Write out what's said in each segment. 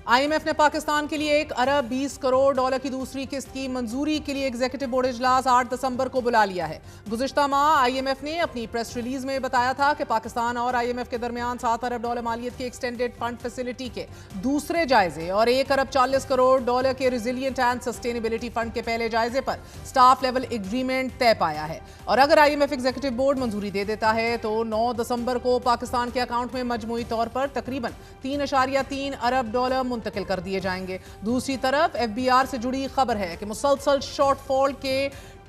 IMF ने पाकिस्तान के लिए 1 अरब 20 करोड़ डॉलर की दूसरी किस्त की मंजूरी के लिए एग्जीक्यूटिव बोर्ड इजलास 8 दिसंबर को बुला लिया है। गुज़िश्ता माह IMF ने अपनी प्रेस रिलीज में बताया था कि पाकिस्तान और IMF के दरमियान 7 अरब डॉलर मालियत की एक्सटेंडेड फंड फैसिलिटी के दूसरे जायजे और 1 अरब 40 करोड़ डॉलर के रिजिलियंट एंड सस्टेनेबिलिटी फंड के पहले जायजे पर स्टाफ लेवल एग्रीमेंट तय पाया है। और अगर IMF एग्जीक्यूटिव बोर्ड मंजूरी दे देता है तो 9 दिसंबर को पाकिस्तान के अकाउंट में मजमूई तौर पर तकरीबन 3.3 अरब डॉलर मुंतकिल कर दिए जाएंगे। दूसरी तरफ FBR से जुड़ी खबर है कि मुसलसल शॉर्टफॉल के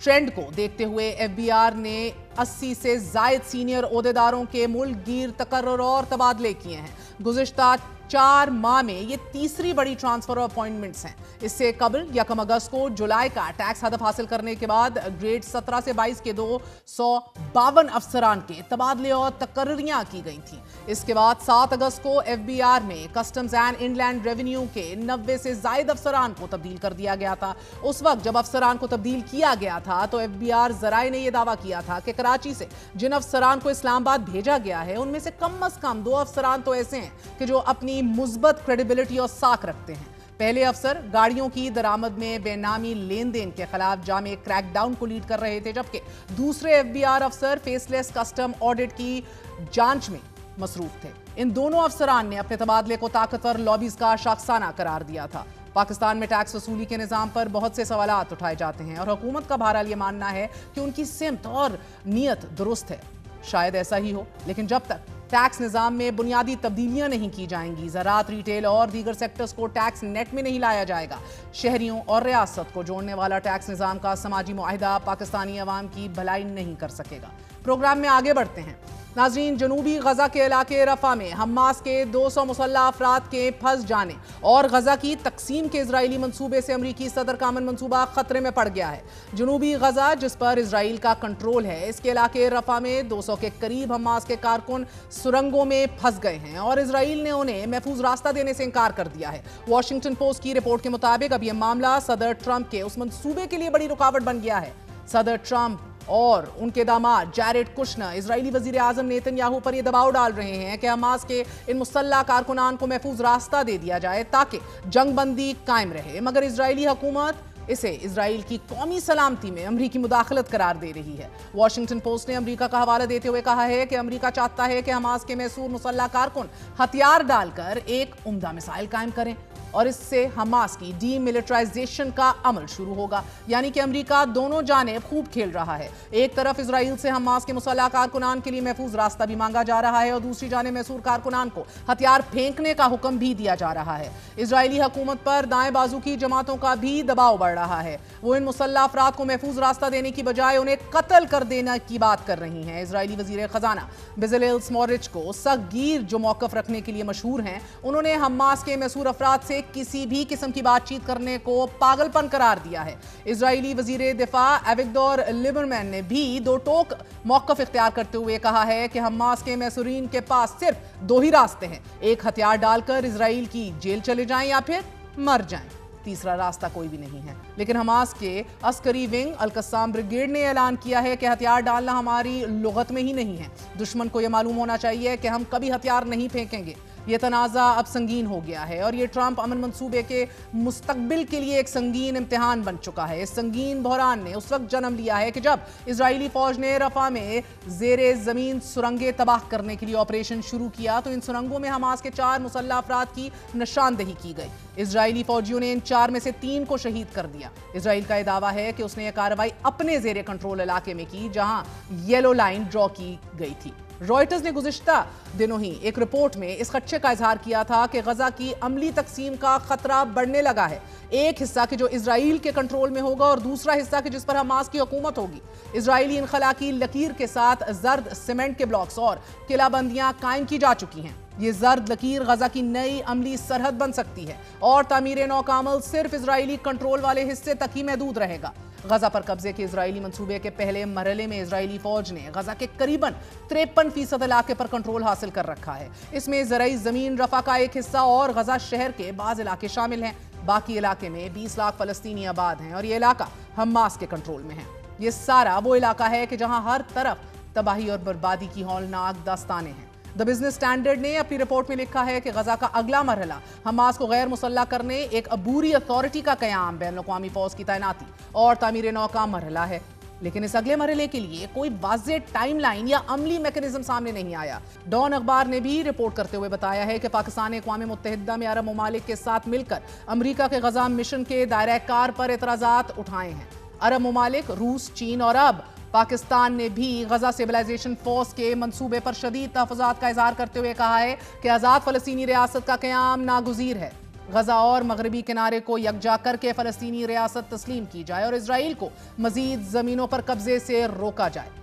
ट्रेंड को देखते हुए FBR ने 80 से जायद सीनियर ओहदेदारों के मुल्क गिर तकर्रुर और तबादले किए हैं। गुज़िश्ता 4 माह में ये तीसरी बड़ी ट्रांसफर अपॉइंटमेंट्स हैं। इससे कबल 1 अगस्त को जुलाई का टैक्स हदफ हासिल करने के बाद ग्रेड 17 से 22 के 252 अफसरान के तबादले और तकर्रियां की गई थी। इसके बाद 7 अगस्त को FBR में कस्टम्स एंड इनलैंड रेवेन्यू के 90 से जायद अफसरान को तब्दील कर दिया गया था। उस वक्त जब अफसरान को तब्दील किया गया था तो FBR ज़राए ने यह दावा किया था कि कराची से जिन अफसरान को इस्लामाबाद भेजा गया है उनमें से कम अज कम 2 अफसरान तो ऐसे हैं कि जो अपनी मुस्बत क्रेडिबिलिटी और साख रखते हैं। पहले अफसर गाड़ियों की दरामद में बेनामी लेन देन के खिलाफ जामे क्रैकडाउन को लीड कर रहे थे, जबकि दूसरे FBR अफसर फेसलेस कस्टम ऑडिट की जांच में मसरूफ थे। इन दोनों अफसरान ने अपने तबादले को ताकतवर लॉबीज का शाखसाना करार दिया था। पाकिस्तान में टैक्स वसूली के निज़ाम पर बहुत से सवालात उठाए जाते हैं और हुकूमत का बहरहाल ये मानना है कि उनकी सिमत और नीयत दुरुस्त है। शायद ऐसा ही हो, लेकिन जब तक टैक्स निज़ाम में बुनियादी तब्दीलियां नहीं की जाएंगी, ज़राअत, रिटेल और दीगर सेक्टर्स को टैक्स नेट में नहीं लाया जाएगा, शहरियों और रियासत को जोड़ने वाला टैक्स निज़ाम का समाजी मुआहिदा पाकिस्तानी अवाम की भलाई नहीं कर सकेगा। प्रोग्राम में आगे बढ़ते हैं। नाज़रीन, जनूबी गजा के इलाके रफा में हमास के 200 मुसल्लह अफराद के फंस जाने और गजा की तकसीम के इजरायली मंसूबे से अमरीकी सदर का अमन मंसूबा खतरे में पड़ गया है। जनूबी गजा, जिस पर इसराइल का कंट्रोल है, इसके इलाके रफा में 200 के करीब हमास के कारकुन सुरंगों में फंस गए हैं और इसराइल ने उन्हें महफूज रास्ता देने से इनकार कर दिया है। वॉशिंगटन पोस्ट की रिपोर्ट के मुताबिक अब यह मामला सदर ट्रंप के उस मंसूबे के लिए बड़ी रुकावट बन गया है। सदर ट्रंप और उनके दामाद जैरेड कुशनर इजरायली वजीर आजम नेतन्याहू पर यह दबाव डाल रहे हैं कि हमास के इन मुसल्लह कारकुनान को महफूज रास्ता दे दिया जाए ताकि जंग बंदी कायम रहे, मगर इजरायली हुकूमत इसे इजराइल की कौमी सलामती में अमरीकी मुदाखलत करार दे रही है। वॉशिंगटन पोस्ट ने अमरीका का हवाला देते हुए कहा है कि अमरीका चाहता है कि हमास के मैसूर मुसल्लह कारकुन हथियार डालकर एक उम्दा मिसाइल कायम करें और इससे हमास की डीमिलिटराइजेशन का अमल शुरू होगा। यानी कि अमरीका दोनों जानिब खूब खेल रहा है। एक तरफ इजराइल से हमास के मुसल्लह कारकुनान के लिए महफूज रास्ता भी मांगा जा रहा है और दूसरी जानिब मैसूर कारकुनान को हथियार फेंकने का हुक्म भी दिया जा रहा है। इजरायली हुकूमत पर दाएं बाजू की जमातों का भी दबाव बढ़ रहा है। वो इन मुसल्लह अफराद को महफूज रास्ता देने की बजाय उन्हें कत्ल कर देने की बात कर रही हैं। इजरायली वजीर खजाना बेज़लेल स्मोट्रिच को सख्तगीर जो मौकफ रखने के लिए मशहूर हैं, उन्होंने हमास के मैसूर अफराद से किसी भी किस्म की बातचीत करने को पागलपन करार दिया है। इजरायली वजीर दिफा एविगडोर लिबरमैन ने भी दो टोक मौकफ इख्तियार करते हुए कहा है कि हमास के मैसूरीन के पास सिर्फ 2 ही रास्ते हैं, एक हथियार डालकर इजराइल की जेल चले जाएं या फिर मर जाएं। तीसरा रास्ता कोई भी नहीं है। लेकिन हमास के अस्करी विंग अल-कस्साम ब्रिगेड ने ऐलान किया है कि हथियार डालना हमारी लुगत में ही नहीं है। दुश्मन को यह मालूम होना चाहिए कि हम कभी हथियार नहीं फेंकेंगे। यह तनाज़ा अब संगीन हो गया है और यह ट्रंप अमन मंसूबे के मुस्तकबिल के लिए एक संगीन इम्तिहान बन चुका है। इस संगीन बहरान ने उस वक्त जन्म लिया है कि जब इजरायली फौज ने रफा में जेरे जमीन सुरंगें तबाह करने के लिए ऑपरेशन शुरू किया तो इन सुरंगों में हमास के 4 मुसल्लह अफराद की निशानदेही की गई। इजरायली फौजियों ने इन 4 में से 3 को शहीद कर दिया। इजराइल का यह दावा है कि उसने यह कार्रवाई अपने जेरे कंट्रोल इलाके में की जहां येलो लाइन ड्रॉ की गई थी। रॉयटर्स ने गुज़िश्ता दिनों ही एक रिपोर्ट में इस खदशे का इजहार किया था कि गजा की अमली तकसीम का खतरा बढ़ने लगा है। एक हिस्सा के जो इजराइल के कंट्रोल में होगा और दूसरा हिस्सा के जिस पर हमास की हुकूमत होगी। इजरायली इनखला की लकीर के साथ जर्द सीमेंट के ब्लॉक्स और किलाबंदियां कायम की जा चुकी हैं। ये जर्द लकीर गजा की नई अमली सरहद बन सकती है और तामीर नौकामल सिर्फ इजरायली कंट्रोल वाले हिस्से तक ही महदूद रहेगा। गजा पर कब्जे के इजरायली मंसूबे के पहले मरहले में इजरायली फौज ने गजा के करीबन 53% इलाके पर कंट्रोल हासिल कर रखा है। इसमें ज़राई ज़मीन, रफा का एक हिस्सा और गजा शहर के बाज़ इलाके शामिल हैं। बाकी इलाके में 20 लाख फलस्तीनी आबाद हैं और ये इलाका हमास के कंट्रोल में है। ये सारा वो इलाका है कि जहां हर तरफ तबाही और बर्बादी की हौलनाक दास्तानें हैं। دا بزنس اسٹینڈرڈ نے اپنی رپورٹ میں لکھا ہے کہ غزہ کا اگلا مرحلہ حماس کو غیر مسلح کرنے، ایک عبوری اتھارٹی کا قیام، بین الاقوامی فوج کی تعیناتی اور تعمیر نو کا مرحلہ ہے۔ لیکن اس اگلے مرحلے کے لیے کوئی واضح ٹائم لائن یا عملی میکانزم سامنے نہیں آیا۔ ڈان اخبار نے بھی رپورٹ کرتے ہوئے بتایا ہے کہ پاکستان نے اقوام متحدہ میں عرب ممالک کے ساتھ مل کر امریکہ کے غزہ مشن کے دائرہ کار پر اعتراضات اٹھائے ہیں۔ عرب ممالک روس، چین اور اب پاکستان نے بھی غزہ سیولائزیشن فورس کے منصوبے پر شدید تحفظات کا اظہار کرتے ہوئے کہا ہے کہ آزاد فلسطینی ریاست کا قیام ناگزیر ہے۔ غزہ اور مغربی کنارے کو یکجا کر کے فلسطینی ریاست تسلیم کی جائے اور اسرائیل کو مزید زمینوں پر قبضے سے روکا جائے۔